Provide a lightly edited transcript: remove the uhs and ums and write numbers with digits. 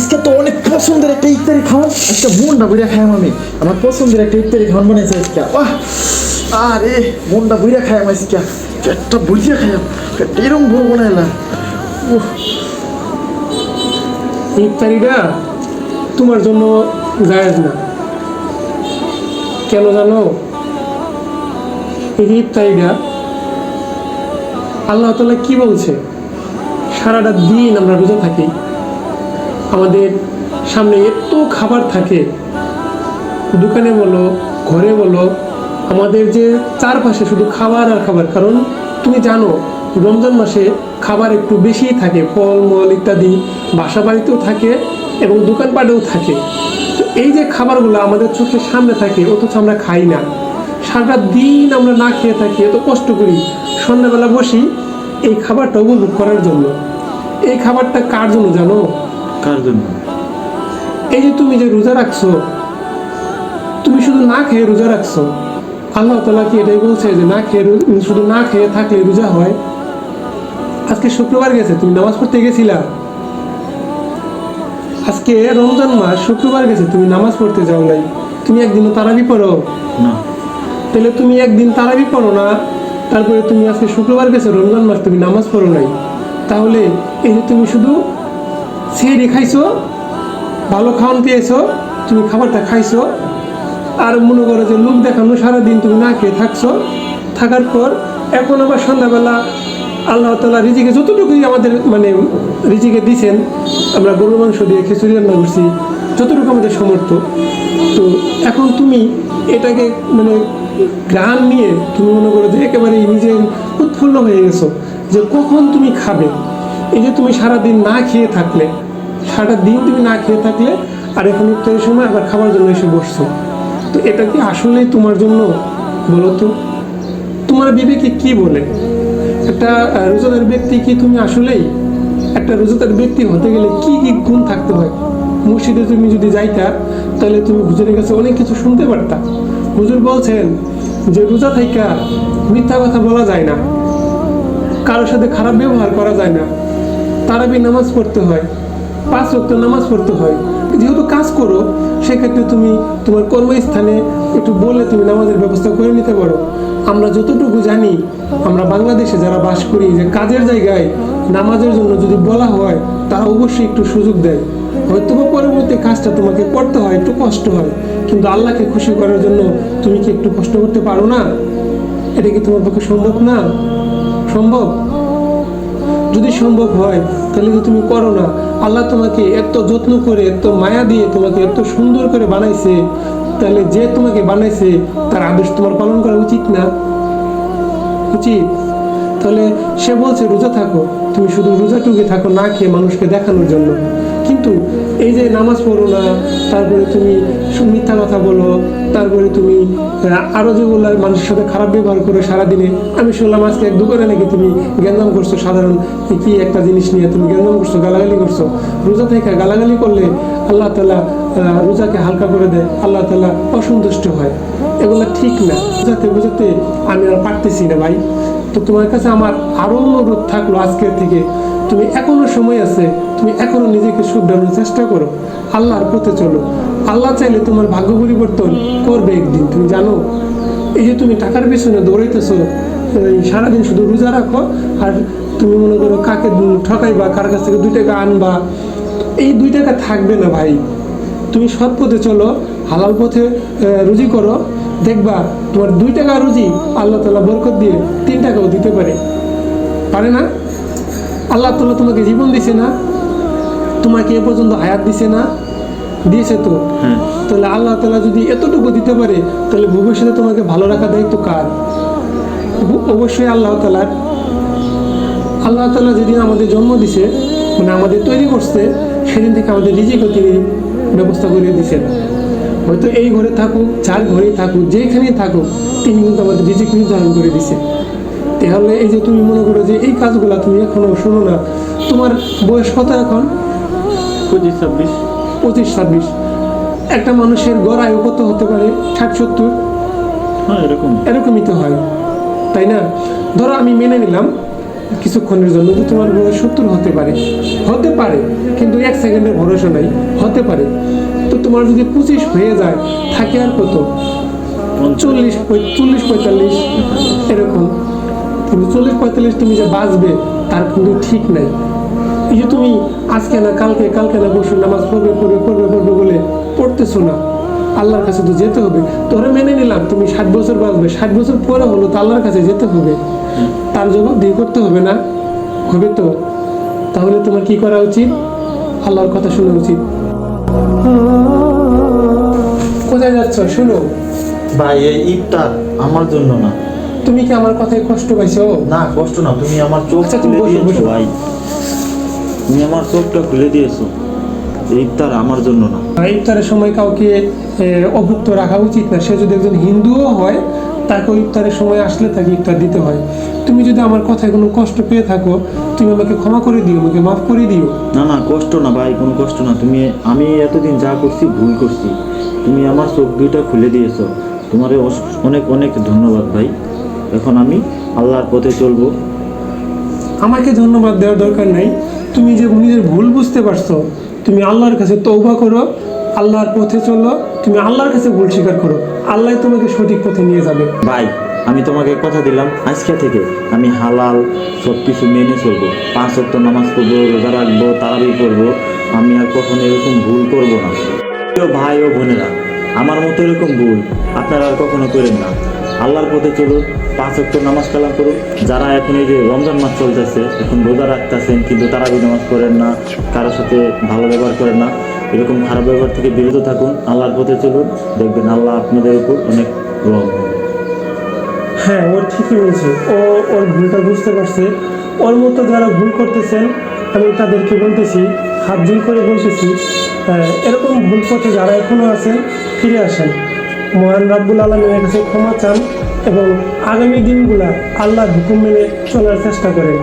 আজকে তো অনেক পছন্দের একটা ইফতারি খাওয়ান, আজকে মনটা বুড়া খাইম আমি। আমার পছন্দের একটা ইফতারি খাওয়ান বানাইছে আজকে। আরে মনটা বুড়া খাইম আজকে, পেটটা বুঝিয়া খাইম, পেটটা এরকম বড় বানাইলাম। ইফতারিটা তোমার জন্য জায়েজ না, কেন জানো? এই ইফতারিটা আল্লাহ তাআলা কি বলছে, সারাটা দিন আমরা রোজা থাকি, আমাদের সামনে এত খাবার থাকে, দোকানে বলো ঘরে বলো, আমাদের যে চারপাশে শুধু খাবার আর খাবার। কারণ তুমি জানো রমজান মাসে খাবার একটু বেশিই থাকে, ফলমূল ইত্যাদি বাসা বাড়িতেও থাকে এবং দোকানপাটেও থাকে। তো এই যে খাবারগুলো আমাদের চোখের সামনে থাকে অথচ আমরা খাই না, সারাটা দিন আমরা না খেয়ে থাকি, এত কষ্ট করি, সন্ধ্যাবেলা বসি এই খাবারটা উপভোগ করার জন্য। এই খাবারটা কার জন্য জানো? কার জন্য? এই যে তুমি যে রোজা রাখছো, তুমি শুধু না খেয়ে রোজা রাখছো, আল্লাহ তাআলা কি এটাই বলছে যে না খেয়ে শুধু না খেয়ে থাকলে রোজা হয়? আজকে শুক্রবার গেছে, তুমি নামাজ পড়তে গেছিলা? আজকে রমজান মাস, শুক্রবার গেছে, তুমি নামাজ পড়তে যাও নাই, তুমি একদিনও তারাবি পড়ো না। তাহলে তুমি একদিন তারাবি পড়ো না, তারপরে তুমি আজকে শুক্রবার গেছে রমজান মাস, তুমি নামাজ পড়ো নাই, তাহলে এই যে তুমি শুধু সেহরি খাইছো, ভালো খাওয়ান পেয়েছো, তুমি খাবারটা খাইছো, আর মনে করো যে লোক দেখানো সারাদিন তুমি না খেয়ে থাকছো, থাকার পর এখন আবার সন্ধ্যাবেলা আল্লাহ তাআলা রিজিকে যতটুকুই আমাদের মানে রিজিকে দিছেন, আমরা গরুর মাংস দিয়ে খিচুড়ি রান্না করছি, যতটুকু আমাদের সমর্থ, তো এখন তুমি এটাকে মানে গ্রাম নিয়ে তুমি মনে করো যে একেবারে নিজে উৎফুল্ল হয়ে গেছো যে কখন তুমি খাবে। এই যে তুমি সারাদিন না খেয়ে থাকলে, সারাটা দিন তুমি না খেয়ে থাকলে, আর এখন ইফতারের সময় আবার খাবার জন্য এসে বসছো, তো এটা কি আসলেই তোমার জন্য? বলো তো, তোমার বিবেকে কি বলে? একটা রোজাদার ব্যক্তি কি তুমি আসলেই একটা রোজাদার ব্যক্তি হতে গেলে কি কি গুণ থাকতে হয়? মসজিদে তুমি যদি যাইতা তাহলে তুমি হুজুরের কাছে অনেক কিছু শুনতে পারতা। হুজুর বলছেন যে রোজা থাইকা মিথ্যা কথা বলা যায় না, কারোর সাথে খারাপ ব্যবহার করা যায় না, তারাবি নামাজ পড়তে হয়, 5 ওয়াক্ত নামাজ পড়তে হয়। যেহেতু কাজ করো সেক্ষেত্রে তুমি তোমার কর্মস্থানে একটু বলে তুমি নামাজের ব্যবস্থা করে নিতে পারো। আমরা যতটুকু জানি, আমরা বাংলাদেশে যারা বাস করি, যে কাজের জায়গায় নামাজের জন্য যদি বলা হয় তারা অবশ্যই একটু সুযোগ দেয়, হয়তো বা পরবর্তী কাজটা তোমাকে করতে হয়, একটু কষ্ট হয়, কিন্তু আল্লাহকে খুশি করার জন্য তুমি কি একটু কষ্ট করতে পারো না? এটা কি তোমার পক্ষে সম্ভব না? সম্ভব? যদি সম্ভব হয় তাহলে তো তুমি করো না। আল্লাহ তোমাকে এত যত্ন করে, এত মায়া দিয়ে তোমাকে এত সুন্দর করে বানাইছে, তাহলে যে তোমাকে বানাইছে তার আদেশ তোমার পালন করা উচিত না? উচিত। তাহলে সে বলছে রোজা থাকো, তুমি শুধু রোজাটুকু থাকো না খেয়ে মানুষকে দেখানোর জন্য, কিন্তু এই যে নামাজ পড়ো না, তারপরে তুমি মিথ্যা কথা বলো, তারপরে তুমি আরো যে বললে মানুষের সাথে খারাপ ব্যবহার করো সারাদিনে। আমি শুনলাম আজকে এক দোকানে নাকি তুমি গ্যাঞ্জাম করছো, সাধারণ কি একটা জিনিস নিয়ে তুমি গ্যাঞ্জাম করছো, গালাগালি করছো। রোজা থেকে গালাগালি করলে আল্লাহ তাআলা রোজাকে হালকা করে দেয়, আল্লাহ তাআলা অসন্তুষ্ট হয়, এগুলো ঠিক না। বোঝাতে বোঝাতে আমি আর পারতেছি না ভাই। তো তোমার কাছে আমার আরো অনুরোধ থাকলো আজকের থেকে, তুমি এখনো সময় আছে, তুমি এখনো নিজেকে শুধরানোর চেষ্টা করো, আল্লাহর পথে চলো। আল্লাহ চাইলে তোমার ভাগ্য পরিবর্তন করবে একদিন, তুমি জানো। এই যে তুমি টাকার পিছনে দৌড়াইতেছো, সারাদিন শুধু রোজা রাখো, আর তুমি মনে করো কাকে ঠকাইবা, কার কাছ থেকে 2 টাকা আনবা, এই 2 টাকা থাকবে না ভাই। তুমি সৎ পথে চলো, হালাল পথে রুজি করো, দেখবা তোমার 2 টাকা রুজি আল্লাহ তাআলা বরকত দিয়ে 3 টাকাও দিতে পারে। পারে না? আল্লাহ তাআলা তোমাকে জীবন দিছে না? তোমাকে এ পর্যন্ত হায়াত দিছে না? দিয়েছে তো। তাহলে আল্লাহ তাআলা যদি এতটুকু দিতে পারে, তাহলে ভবিষ্যতে তোমাকে ভালো রাখার দায়িত্ব কার? অবশ্যই আল্লাহ তাআলার। আল্লাহ তাআলা যেদিন আমাদের জন্ম দিছে, মানে আমাদের তৈরি করছে, সেদিন থেকে আমাদের রিজিকও তিনি ব্যবস্থা করে দিয়েছেন। হয়তো এই ঘরে থাকুক, যার ঘরেই থাকুক, যেখানেই থাকুক, তিনি কিন্তু আমাদের রিজিক নির্ধারণ করে দিছে। তাহলে এই যে তুমি মনে করো যে এই কাজগুলো তুমি এখনো শোনো না, তোমার বয়স কত এখন? 25-26। একটা মানুষের গড় আয়ু কত হতে পারে? 60-70। হ্যাঁ, এরকমই তো হয়, তাই না? ধরো আমি মেনে নিলাম কিছুক্ষণের জন্য, যে তোমার বয়স 70 হতে পারে, কিন্তু 1 সেকেন্ডের ভরসা নাই, হতে পারে। তো তোমার যদি 25 হয়ে যায়, থাকে আর কত, 40, 45 এরকম। কিন্তু 40-45 তুমি যে বাঁচবে তার কিন্তু ঠিক নাই। এই যে তুমি আজকে না কালকে, কালকে না পরশু নামাজ পড়বে বলে পড়তেছো না, আল্লাহর কাছে তো যেতে হবে। তোরা মেনে নিলাম তুমি 60 বছর বাঁচবে, 60 বছর পরে হলো তো আল্লাহর কাছে যেতে হবে, তার জবাবদিহি করতে হবে না? হবে তো। তাহলে তোমার কি করা উচিত? আল্লাহর কথা শোনা উচিত। কোথায় যাচ্ছ? শোনো ভাই, এই ইফতার আমার জন্য না। তুমি কি আমার কথায় কষ্ট পাইছো? না, কষ্ট না, তুমি আমার চোখ আচ্ছা, তুমি খুলে বসো, দিয়েছো বসো। ভাই, তুমি আমার চোখটা খুলে দিয়েছো। এই ইফতার আমার জন্য না। ইফতারের সময় কাউকে অভুক্ত রাখা উচিত না। সে যদি একজন হিন্দুও হয়, তাকে ইফতারের সময় আসলে তাকে ইফতার দিতে হয়। তুমি যদি আমার কথায় কোনো কষ্ট পেয়ে থাকো, তুমি আমাকে ক্ষমা করে দিও, আমাকে মাফ করে দিও। না না, কষ্ট না ভাই, কোনো কষ্ট না। আমি এতদিন যা করছি ভুল করছি, তুমি আমার চোখ দুইটা খুলে দিয়েছো। তোমার অনেক অনেক ধন্যবাদ ভাই। এখন আমি আল্লাহর পথে চলবো। আমাকে ধন্যবাদ দেওয়ার দরকার নাই। তুমি যে নিজের ভুল বুঝতে পারছো, তুমি আল্লাহর কাছে তওবা করো, আল্লাহর পথে চলো, তুমি আল্লাহর কাছে ভুল স্বীকার করো, আল্লাহ তোমাকে সঠিক পথে নিয়ে যাবে। ভাই, আমি তোমাকে কথা দিলাম, আজকে থেকে আমি হালাল সব কিছু মেনে চলবো। 5 ওয়াক্ত নামাজ পড়বো, রোজা রাখবো, তারাবি করবো। আমি আর কখনো এরকম ভুল করবো না। প্রিয় ভাই ও বোনেরা, আমার মতো এরকম ভুল আপনারা আর কখনো করেন না। আল্লাহর পথে চলুন, 5 ওয়াক্ত নামাজ কালাম করুন। যারা এখন এই যে রমজান মাস চলতেছে, এখন রোজা রাখতেছেন কিন্তু তারাবি নামাজ পড়েন না, কারোর সাথে ভালো ব্যবহার করেন না, এরকম খারাপ ব্যবহার থেকে বিরত থাকুন। আল্লাহর পথে চলুন, দেখবেন আল্লাহ আপনাদের উপর অনেক রহম করবে। হ্যাঁ, ও ঠিকই বলছে। ওর ভুলটা বুঝতে পারছে। ওর মতো যারা ভুল করতেছেন, আমি তাদেরকে বলতেছি, হাত জোর করে বলতেছি, এরকম ভুল পথে যারা এখনো আছেন, ফিরে আসেন, মহান রাব্বুল আলামিনের কাছে ক্ষমা চান এবং আগামী দিনগুলা আল্লাহর হুকুম মেনে চলার চেষ্টা করেন।